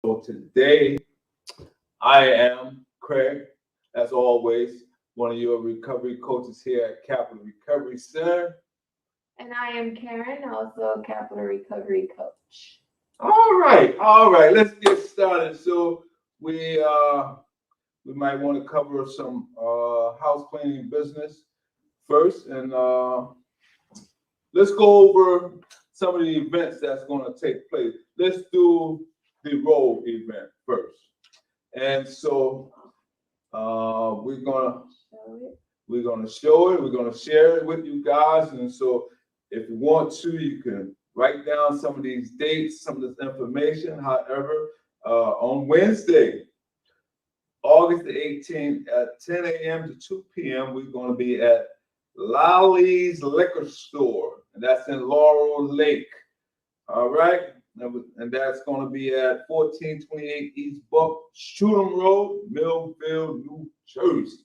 So today, I am Craig, as always, one of your recovery coaches here at Capital Recovery Center. And I am Karen, also a Capital Recovery Coach. All right, let's get started. So we might want to cover some house cleaning business first, and let's go over some of the events that's going to take place. Let's do the road event first. And so we're gonna show it. We're gonna share it with you guys. And so if you want to, you can write down some of these dates, some of this information. However, on Wednesday, August the 18th at 10 a.m. to 2 p.m., we're going to be at Lolly's Liquor Store, and that's in Laurel Lake. All right, and that's going to be at 1428 East Buck Shootem Road, Millville, New Jersey.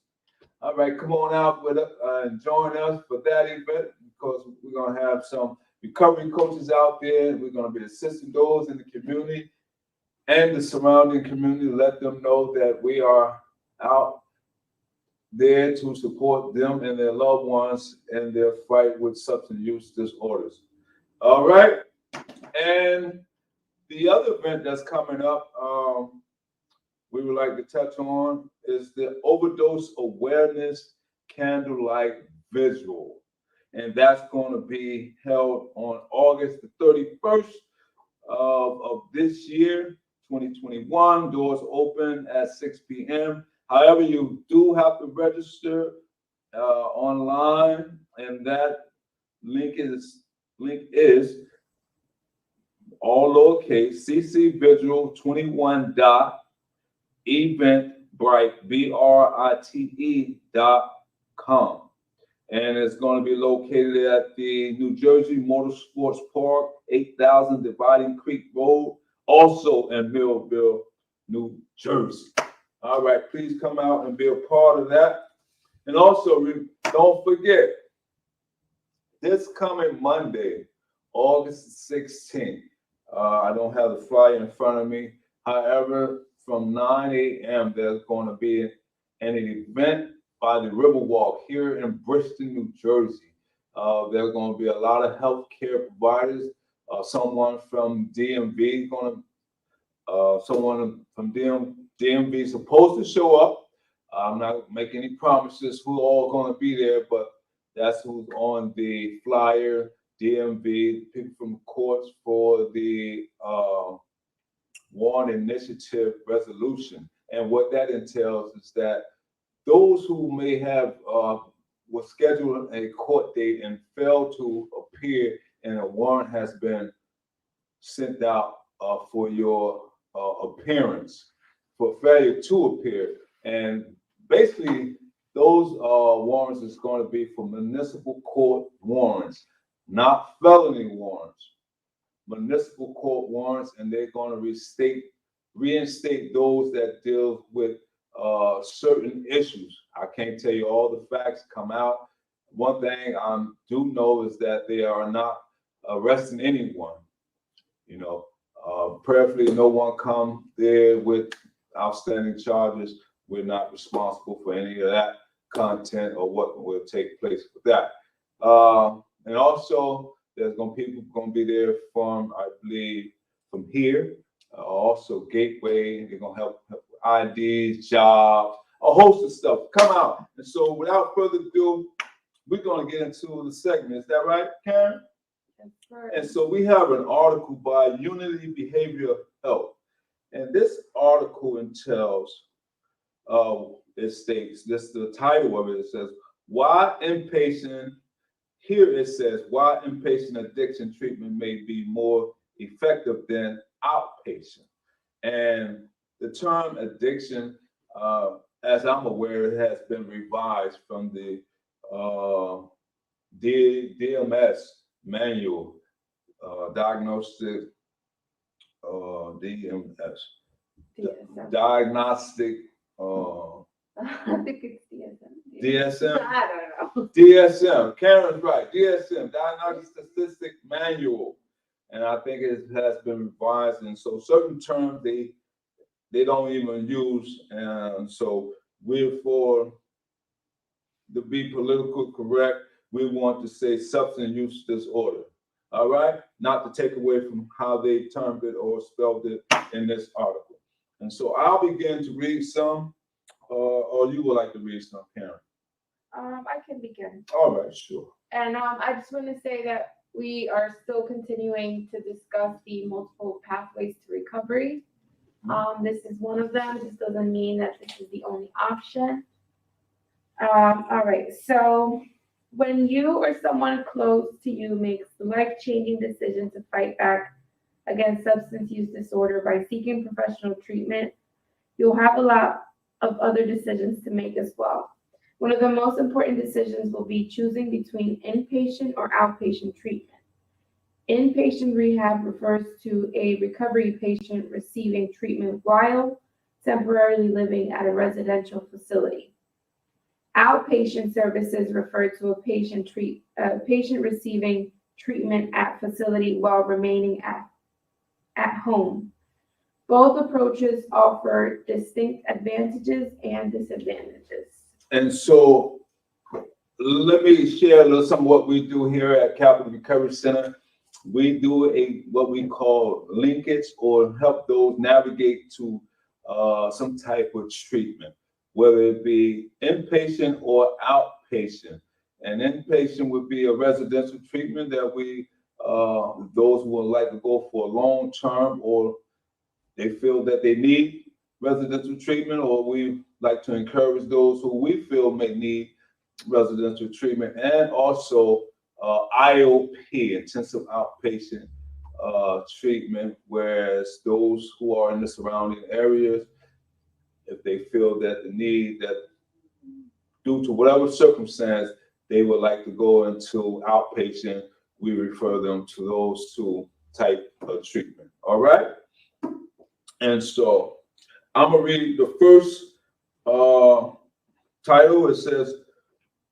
All right, come on out with us and join us for that event, because we're going to have some recovery coaches out there. We're going to be assisting those in the community and the surrounding community, let them know that we are out there to support them and their loved ones in their fight with substance use disorders. All right, and the other event that's coming up, we would like to touch on is the Overdose Awareness Candlelight Visual. And that's going to be held on August the 31st of this year, 2021. Doors open at 6 p.m. However, you do have to register online, and that link is all lowercase ccvisual21.eventbrite.com. And it's going to be located at the New Jersey Motorsports Park, 8000 Dividing Creek Road, also in Millville, New Jersey. All right, please come out and be a part of that. And also, don't forget, this coming Monday, August 16th, I don't have the flyer in front of me. However, from 9 a.m., there's going to be an event by the Riverwalk here in Bristol, New Jersey. There's going to be a lot of healthcare providers. Someone from DMV DMV is supposed to show up. I'm not making any promises who all going to be there, but that's who's on the flyer. DMV, people from courts for the Warren Initiative resolution. And what that entails is that those who may have was scheduled a court date and failed to appear, and a warrant has been sent out for your appearance, for failure to appear. And basically, those warrants is going to be for municipal court warrants, not felony warrants. Municipal court warrants, and they're going to reinstate those that deal with certain issues. I can't tell you all the facts come out. One thing I do know is that they are not arresting anyone. Prayerfully, no one come there with outstanding charges. We're not responsible for any of that content or what will take place with that. And also, there's people going to be there from, I believe, from here. Also, Gateway. They're going to help with IDs, jobs, a host of stuff. Come out. And so, without further ado, we're going to get into the segment. Is that right, Karen? That's right. And so, we have an article by Unity Behavioral Health. And this article entails, it states, this the title of it. It says, why inpatient addiction treatment may be more effective than outpatient. And the term addiction, as I'm aware, it has been revised from the DMS manual, diagnostic, DMS, diagnostic, I think it's DSM. DSM? I don't know. DSM, Karen's right, DSM, Diagnostic Statistic Manual. And I think it has been revised. And so certain terms, they they don't even use. And so we're for, to be political correct, we want to say substance use disorder. All right? Not to take away from how they termed it or spelled it in this article. And so I'll begin to read some, or you would like to read some, Karen? I can begin. All right, sure. And I just want to say that we are still continuing to discuss the multiple pathways to recovery. This is one of them. This doesn't mean that this is the only option. All right, so when you or someone close to you makes the life-changing decision to fight back against substance use disorder by seeking professional treatment, you'll have a lot of other decisions to make as well. One of the most important decisions will be choosing between inpatient or outpatient treatment. Inpatient rehab refers to a recovery patient receiving treatment while temporarily living at a residential facility. Outpatient services refer to a patient receiving treatment at facility while remaining at home. Both approaches offer distinct advantages and disadvantages. And so let me share a little some of what we do here at Capital Recovery Center. We do what we call linkage, or help those navigate to some type of treatment, whether it be inpatient or outpatient. And inpatient would be a residential treatment that we, those who would like to go for a long term, or they feel that they need residential treatment, or we like to encourage those who we feel may need residential treatment, and also IOP, intensive outpatient treatment, whereas those who are in the surrounding areas, if they feel that the need, that due to whatever circumstance, they would like to go into outpatient, we refer them to those two type of treatment. All right? And so I'm gonna read the first title. It says,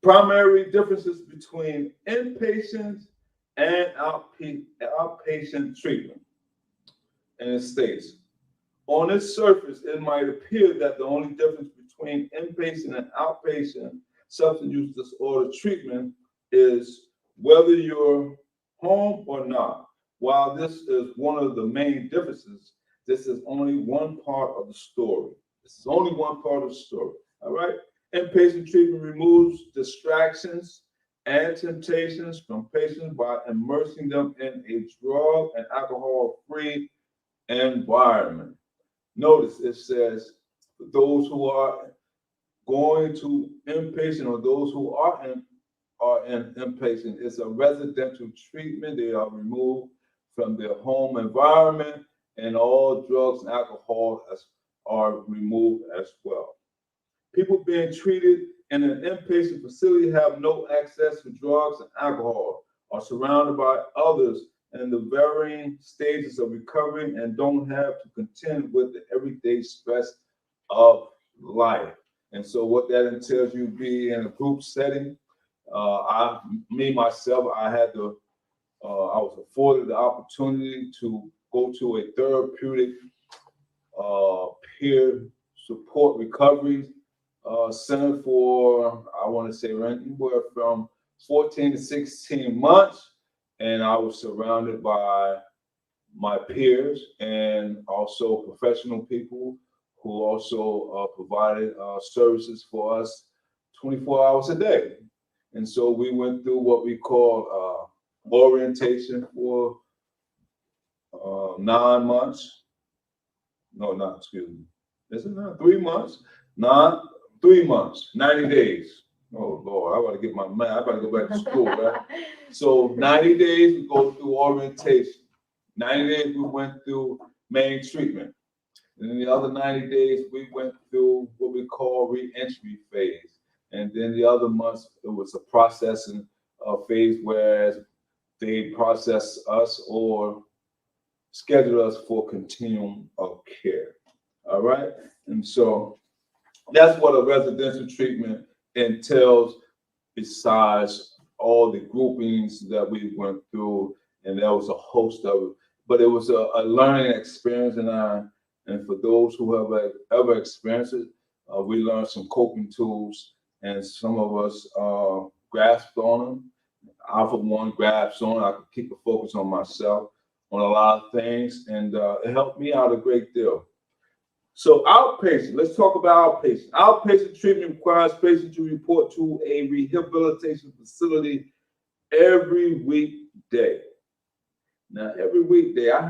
primary differences between inpatient and outpatient treatment. And it states, on its surface, it might appear that the only difference between inpatient and outpatient substance use disorder treatment is whether you're home or not. While this is one of the main differences, this is only one part of the story. This is only one part of the story, all right? Inpatient treatment removes distractions and temptations from patients by immersing them in a drug and alcohol-free environment. Notice it says those who are going to inpatient, or those who are in inpatient, it's a residential treatment. They are removed from their home environment, and all drugs and alcohol are removed as well. People being treated in an inpatient facility have no access to drugs and alcohol, are surrounded by others in the varying stages of recovery, and don't have to contend with the everyday stress of life. And so what that entails, you be in a group setting. I was afforded the opportunity to go to a therapeutic peer support recovery center for, I want to say, anywhere from 14 to 16 months. And I was surrounded by my peers and also professional people who also provided services for us 24 hours a day. And so we went through what we call orientation for 9 months. No, not, excuse me. Is it not 3 months? 3 months, 90 days. Oh Lord, I gotta get my math. I gotta go back to school, right? So 90 days we go through orientation. 90 days we went through main treatment. And then the other 90 days we went through what we call re-entry phase. And then the other months it was a processing phase, whereas they process us or schedule us for continuum of care. All right. And so that's what a residential treatment entails, besides all the groupings that we went through. And there was a host of it, but it was a learning experience. And And for those who have ever experienced it, we learned some coping tools, and some of us grasped on them. I, for one, grasped on. I could keep the focus on myself on a lot of things, and it helped me out a great deal. So outpatient, let's talk about outpatient. Outpatient treatment requires patients to report to a rehabilitation facility every weekday. Now, every weekday, I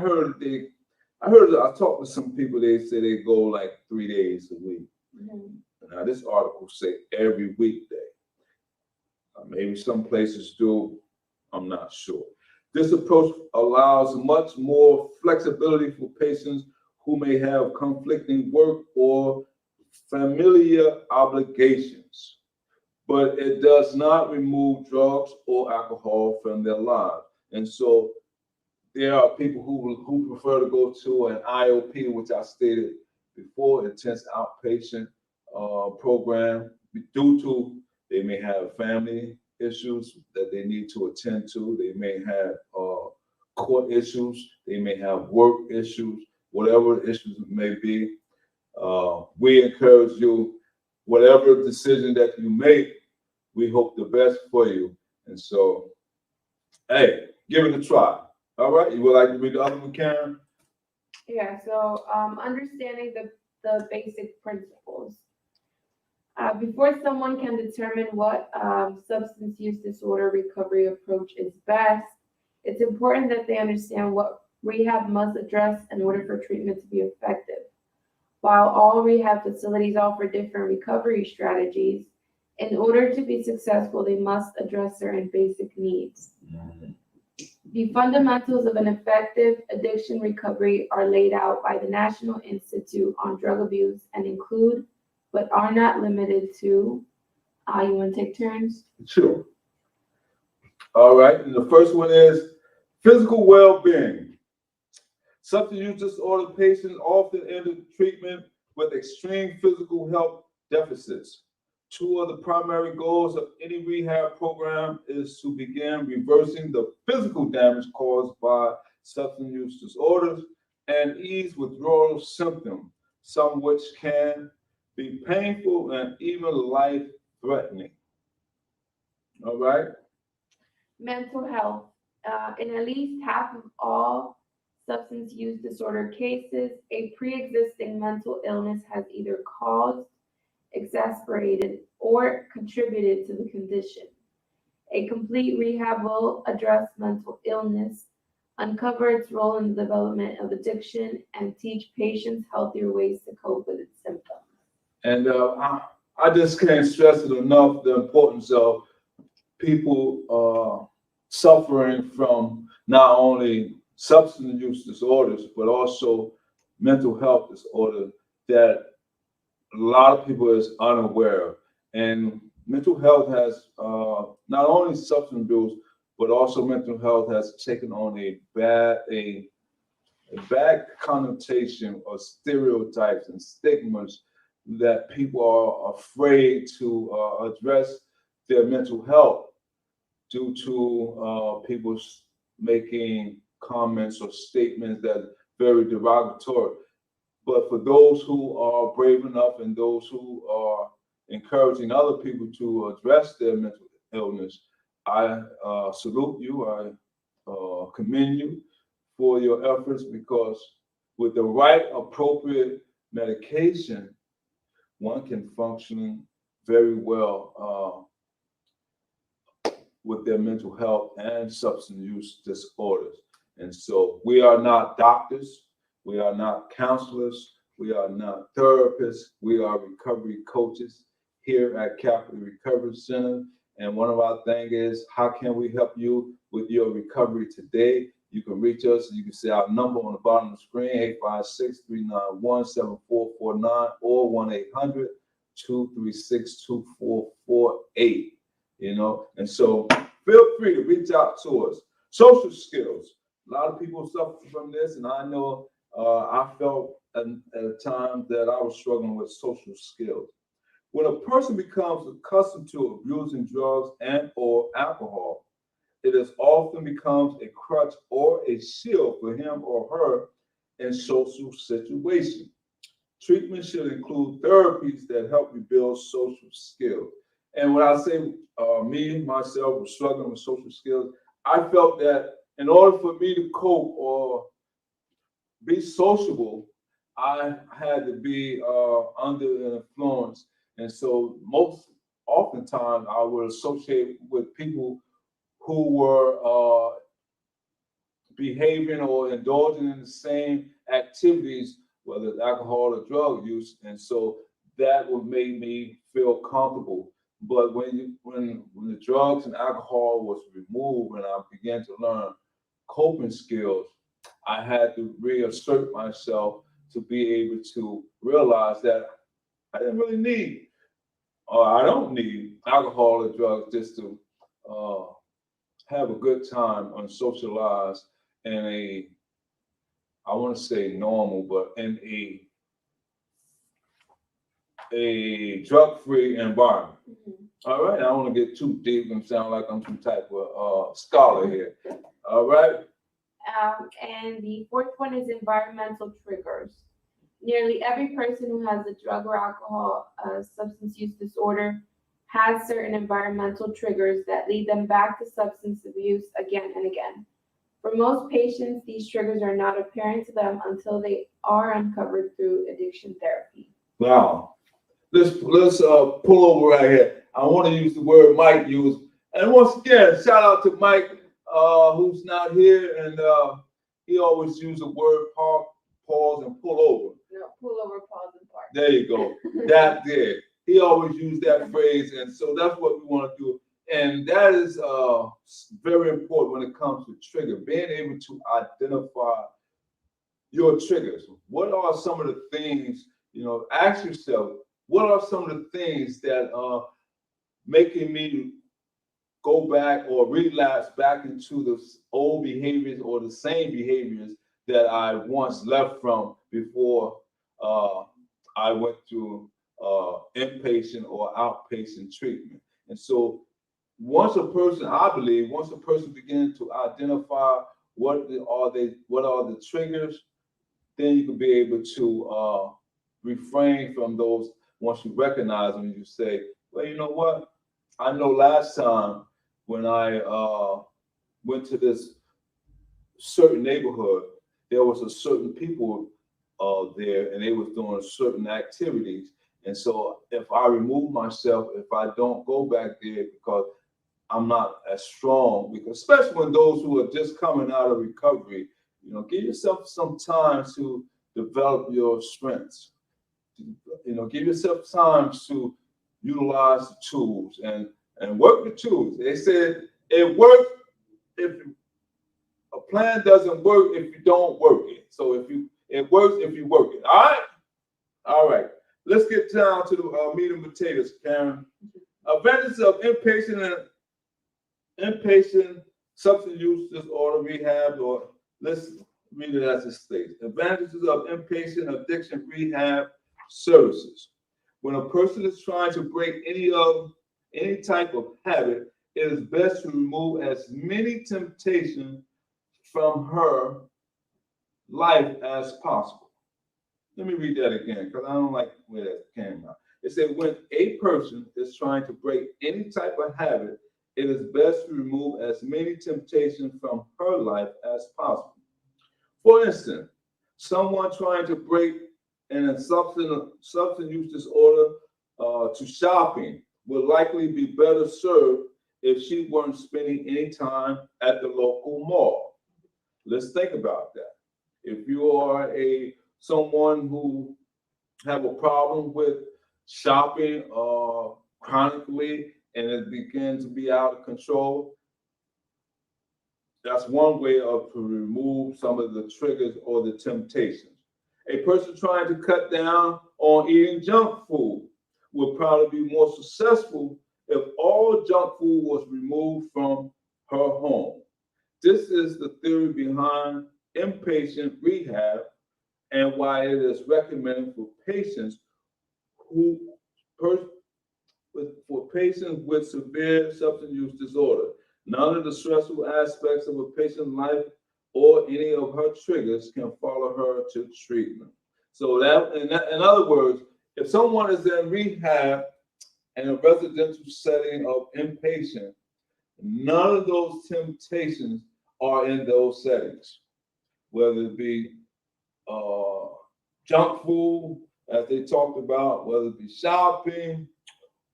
talked to some people, they say they go like 3 days a week. Mm-hmm. Now, this article say every weekday. Maybe some places do, I'm not sure. This approach allows much more flexibility for patients who may have conflicting work or familiar obligations, but it does not remove drugs or alcohol from their lives. And so there are people who prefer to go to an IOP, which I stated before, intense outpatient program, due to they may have family issues that they need to attend to. They may have court issues. They may have work issues, whatever the issues it may be. We encourage you, whatever decision that you make, we hope the best for you. And so, hey, give it a try. All right, you would like to read the other one, Karen? Yeah, so understanding the basic principles. Before someone can determine what substance use disorder recovery approach is best, it's important that they understand what rehab must address in order for treatment to be effective. While all rehab facilities offer different recovery strategies, in order to be successful, they must address certain basic needs. The fundamentals of an effective addiction recovery are laid out by the National Institute on Drug Abuse and include, but are not limited to, you want to take turns? Sure. All right, and the first one is physical well-being. Substance use disorder patients often enter treatment with extreme physical health deficits. Two of the primary goals of any rehab program is to begin reversing the physical damage caused by substance use disorders and ease withdrawal symptoms, some which can be painful and even life-threatening. All right? Mental health. In at least half of all substance use disorder cases, a pre-existing mental illness has either caused, exacerbated, or contributed to the condition. A complete rehab will address mental illness, uncover its role in the development of addiction, and teach patients healthier ways to cope with its symptoms. And I just can't stress it enough, the importance of people suffering from not only substance use disorders, but also mental health disorder that a lot of people is unaware of. And mental health has not only substance abuse, but also mental health has taken on a bad connotation of stereotypes and stigmas that people are afraid to address their mental health due to people making comments or statements that are very derogatory. But for those who are brave enough and those who are encouraging other people to address their mental illness, I salute you. I commend you for your efforts, because with the right appropriate medication, one can function very well with their mental health and substance use disorders. And so we are not doctors, we are not counselors, we are not therapists, we are recovery coaches here at Capital Recovery Center. And one of our things is, how can we help you with your recovery today? You can reach us. You can see our number on the bottom of the screen, 856-391-7449 or 1-800-236-2448. You know, and so feel free to reach out to us. Social skills. A lot of people suffer from this, and I know I felt at a time that I was struggling with social skills. When a person becomes accustomed to abusing drugs and or alcohol, it often becomes a crutch or a shield for him or her and social situations. Treatment should include therapies that help rebuild social skills. And when I say myself, was struggling with social skills, I felt that in order for me to cope or be sociable, I had to be under the influence. And so most oftentimes I would associate with people who were behaving or indulging in the same activities, whether it's alcohol or drug use. And so that would make me feel comfortable. But when the drugs and alcohol was removed and I began to learn coping skills, I had to reassert myself to be able to realize that I didn't really need, or I don't need alcohol or drugs just to have a good time and socialize in a, I want to say normal, but in a drug-free environment. All right, I don't want to get too deep and sound like I'm some type of scholar here. All right. And the fourth one is environmental triggers. Nearly every person who has a drug or alcohol substance use disorder has certain environmental triggers that lead them back to substance abuse again and again. For most patients, these triggers are not apparent to them until they are uncovered through addiction therapy. Wow. Let's pull over right here. I want to use the word Mike used. And once again, shout out to Mike, who's not here, and he always uses the word pause and pull over. No, pull over, pause, and park. There you go. That there. He always used that phrase, and so that's what we want to do. And that is very important when it comes to trigger, being able to identify your triggers. What are some of the things, ask yourself, what are some of the things that are making me go back or relapse back into the old behaviors or the same behaviors that I once left from before I went through inpatient or outpatient treatment. And so once a person begins to identify what are the triggers, then you can be able to refrain from those. Once you recognize them, you say, well, you know what? I know last time when I went to this certain neighborhood, there was a certain people there, and they was doing certain activities. And so if I remove myself, if I don't go back there because I'm not as strong, because especially when those who are just coming out of recovery, give yourself some time to develop your strengths. Give yourself time to utilize the tools and work the tools. They said it works if a plan doesn't work if you don't work it. So it works if you work it. All right. Let's get down to the meat and potatoes, Karen. Advantages of inpatient substance use disorder rehab, or let's read it as it states. Advantages of inpatient addiction rehab services. When a person is trying to break any type of habit, it is best to remove as many temptations from her life as possible. Let me read that again because I don't like where that came out. It said when a person is trying to break any type of habit, it is best to remove as many temptations from her life as possible. For instance, someone trying to break in a substance use disorder to shopping would likely be better served if she weren't spending any time at the local mall. Let's think about that. If you are someone who have a problem with shopping chronically and it begins to be out of control, that's one way to remove some of the triggers or the temptations. A person trying to cut down on eating junk food will probably be more successful if all junk food was removed from her home. This is the theory behind inpatient rehab and why it is recommended for patients with severe substance use disorder. None of the stressful aspects of a patient's life or any of her triggers can follow her to treatment. So in other words, if someone is in rehab in a residential setting of inpatient, none of those temptations are in those settings, whether it be junk food, as they talked about, whether it be shopping,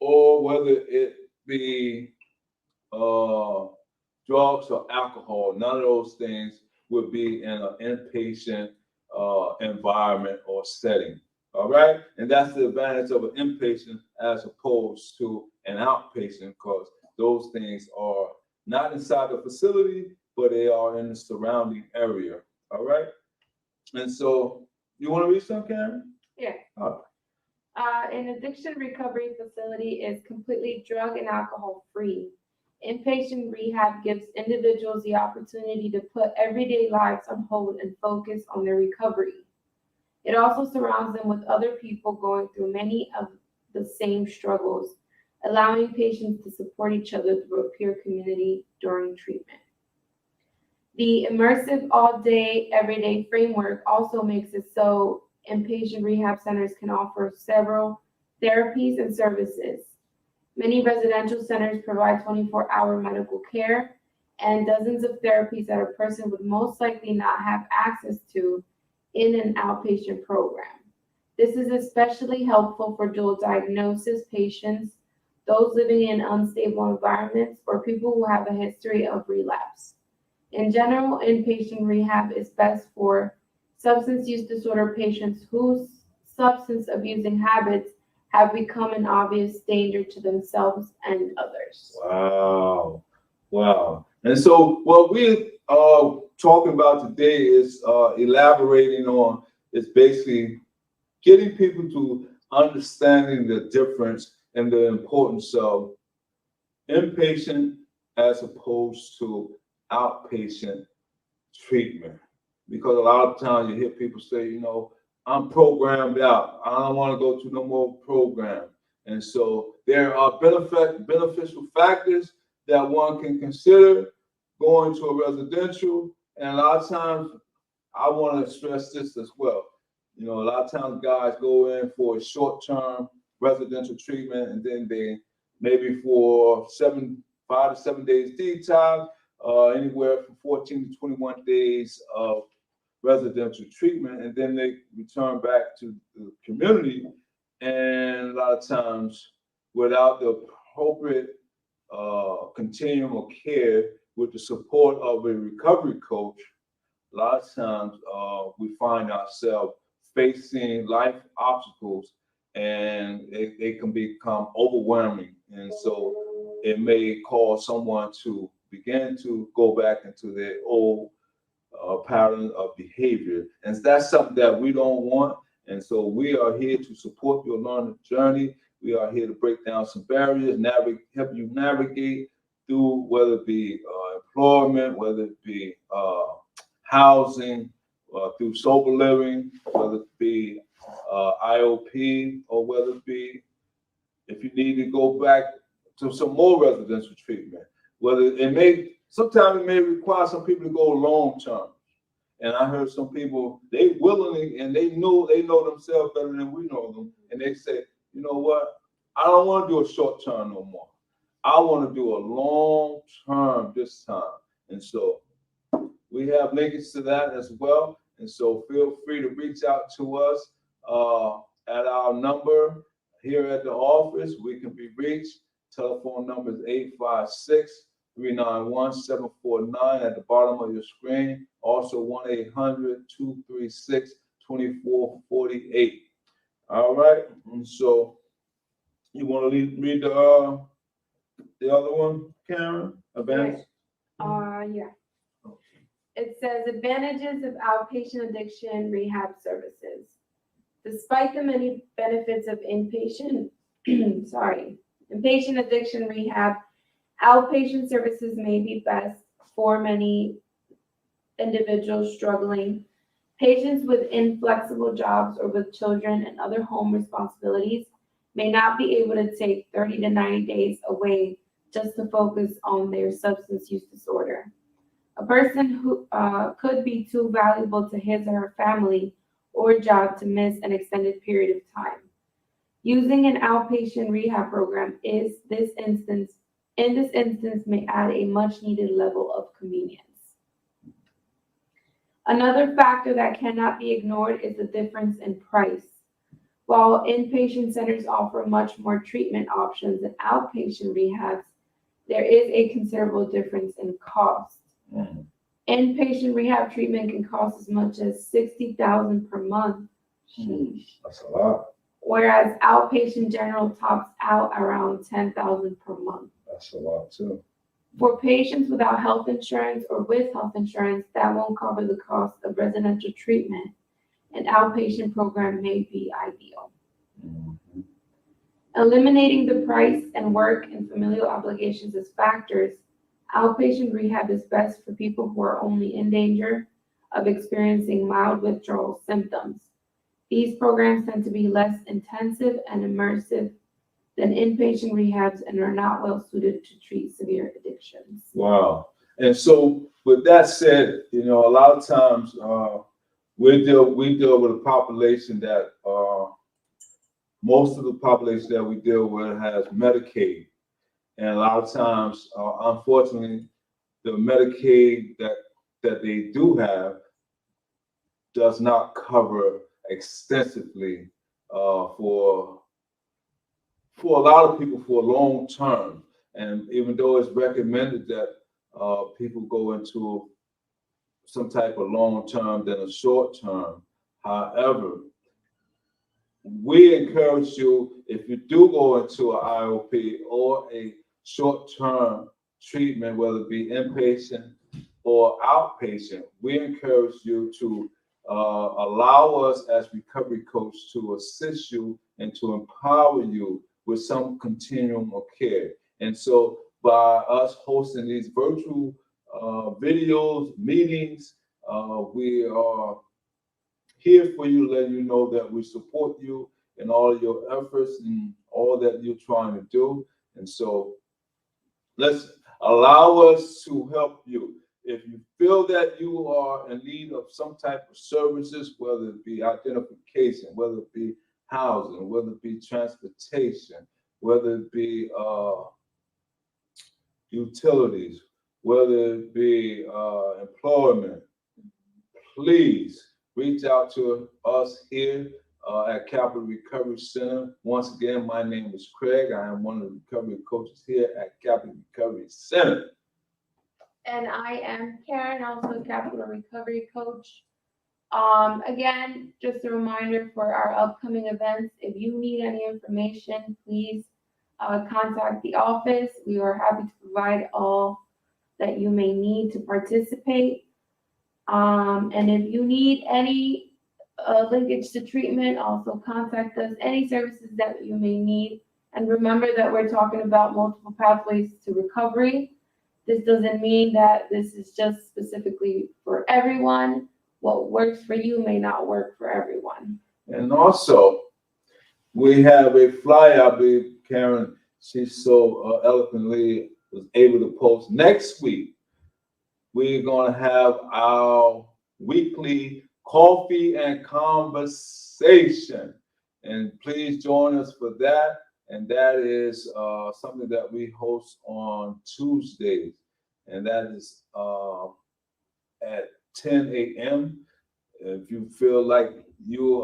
or whether it be drugs or alcohol. None of those things would be in an inpatient environment or setting. All right, and that's the advantage of an inpatient as opposed to an outpatient, because those things are not inside the facility, but they are in the surrounding area. All right, and so you want to read some, Karen? Yeah. All An addiction recovery facility is completely drug and alcohol free. Inpatient rehab gives individuals the opportunity to put everyday lives on hold and focus on their recovery. It also surrounds them with other people going through many of the same struggles, allowing patients to support each other through a peer community during treatment. The immersive all-day, everyday framework also makes it so inpatient rehab centers can offer several therapies and services. Many residential centers provide 24-hour medical care and dozens of therapies that a person would most likely not have access to in an outpatient program. This is especially helpful for dual diagnosis patients, those living in unstable environments, or people who have a history of relapse. In general, inpatient rehab is best for substance use disorder patients whose substance abusing habits have become an obvious danger to themselves and others. Wow. Wow. And so what we are talking about today is elaborating on is basically getting people to understanding the difference and the importance of inpatient as opposed to outpatient treatment. Because a lot of times you hear people say, I'm programmed out. I don't want to go to no more program. And so there are beneficial factors that one can consider going to a residential. And a lot of times, I want to stress this as well. A lot of times guys go in for a short-term residential treatment, and then they maybe for 5 to 7 days detox, anywhere from 14 to 21 days of residential treatment, and then they return back to the community. And a lot of times, without the appropriate continuum of care with the support of a recovery coach, a lot of times we find ourselves facing life obstacles, and it can become overwhelming. And so it may cause someone to begin to go back into their old pattern of behavior. And that's something that we don't want. And so we are here to support your learning journey. We are here to break down some barriers, help you navigate through, whether it be employment, whether it be housing, through sober living, whether it be IOP, or whether it be if you need to go back to some more residential treatment. Sometimes it may require some people to go long term. And I heard some people, they willingly, and they know themselves better than we know them. And they say, you know what? I don't want to do a short term no more. I want to do a long term this time. And so we have links to that as well. And so feel free to reach out to us at our number here at the office. We can be reached. Telephone number is 856-391-749 at the bottom of your screen. Also 1-800-236-2448. All right. And so you want to read the other one, Karen? Advance? Yeah. It says advantages of outpatient addiction rehab services. Despite the many benefits of inpatient addiction rehab, outpatient services may be best for many individuals struggling. Patients with inflexible jobs or with children and other home responsibilities may not be able to take 30 to 90 days away just to focus on their substance use disorder. A person who could be too valuable to his or her family or job to miss an extended period of time. Using an outpatient rehab program in this instance may add a much needed level of convenience. Another factor that cannot be ignored is the difference in price. While inpatient centers offer much more treatment options than outpatient rehabs, there is a considerable difference in cost. Inpatient rehab treatment can cost as much as $60,000 per month. Sheesh. That's a lot. Whereas outpatient general tops out around $10,000 per month. That's a lot too. For patients without health insurance or with health insurance, that won't cover the cost of residential treatment. An outpatient program may be ideal. Mm-hmm. Eliminating the price and work and familial obligations as factors, outpatient rehab is best for people who are only in danger of experiencing mild withdrawal symptoms. These programs tend to be less intensive and immersive than inpatient rehabs and are not well suited to treat severe addictions. Wow. And so with that said, a lot of times we deal with a population that most of the population that we deal with has Medicaid. And a lot of times, unfortunately, the Medicaid that they do have does not cover extensively for a lot of people for long term. And even though it's recommended that people go into some type of long term than a short term, however, we encourage you, if you do go into an IOP or a short-term treatment, whether it be inpatient or outpatient, we encourage you to allow us as recovery coach to assist you and to empower you with some continuum of care. And so by us hosting these virtual videos, meetings, we are here for you, letting you know that we support you in all your efforts and all that you're trying to do. And so let's allow us to help you. If you feel that you are in need of some type of services, whether it be identification, whether it be housing, whether it be transportation, whether it be utilities, whether it be employment, please reach out to us here at Capital Recovery Center. Once again, my name is Craig. I am one of the recovery coaches here at Capital Recovery Center. And I am Karen, also a Capital Recovery Coach. Again, just a reminder for our upcoming events, if you need any information, please contact the office. We are happy to provide all that you may need to participate. And if you need any linkage to treatment, also contact us, any services that you may need. And remember that we're talking about multiple pathways to recovery. This doesn't mean that this is just specifically for everyone. What works for you may not work for everyone. And also, we have a flyer, I believe Karen, she so eloquently was able to post. Next week, we're going to have our weekly coffee and conversation. And please join us for that. And that is something that we host on Tuesdays. And that is at 10 a.m. If you feel like you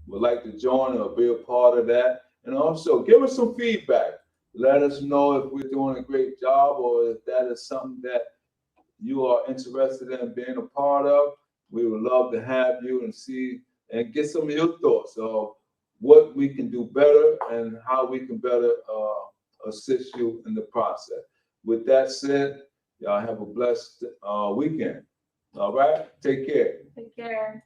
would like to join or be a part of that. And also give us some feedback. Let us know if we're doing a great job or if that is something that you are interested in being a part of. We would love to have you and see and get some of your thoughts of what we can do better and how we can better assist you in the process. With that said, y'all have a blessed weekend. All right, take care. Take care.